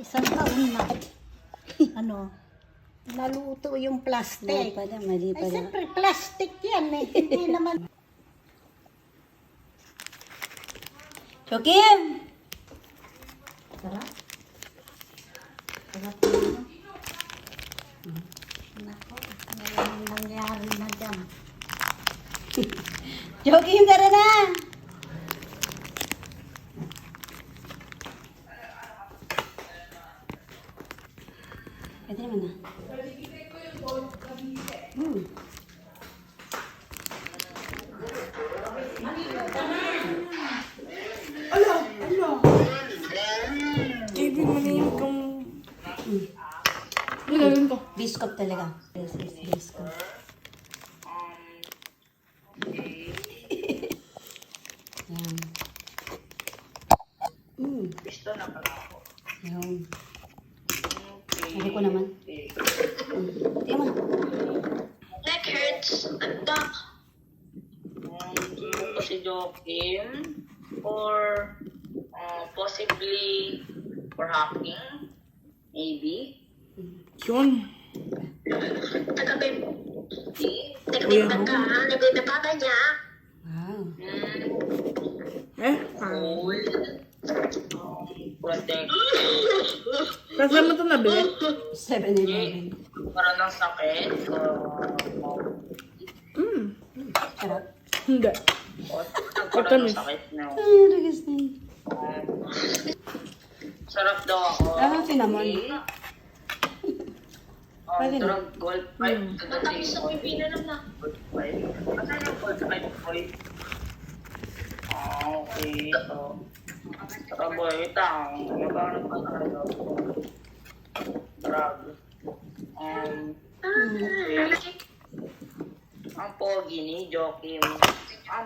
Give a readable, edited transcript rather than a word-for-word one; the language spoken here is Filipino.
isang taon na. Ano, naluto yung plastic. Mali Ay, pala. siyempre, plastic yan eh. Hindi naman. Jokim! Sarap. Sarap yun. Nako, ano nangyari na dyan? Jokim, tara na! Pwede naman na. Baby, manahimik kang... Ano gagawin ko? Biskop talaga. Biskop. Yan. Gusto na pala ako. Yan. Sabi ko naman. Tingnan mo. Neck hurts. Ang back. Gusto ko si Joaquin or possibly for hacking. Maybe. Yun. Taga-bebe. Kuya mo. Nag-bebe papa niya. Wow. Cool. Protect. Kasama mo ito nabili? 7-Eleven. Para ng sakit. Sarap. Hindi. Para ng sakit na. Ragas na yun. Sarap daw ako. Ah, cinnamon. Pwede na. Drug gold 5 to the day. Matapos ako yung pinanam na. Gold 5. Asan yung gold 5 boy? Okay. So, saka boy, itang. Nagkaroon pa na kayo. Drug. Okay. Ang pogi ni Joaquin. Ang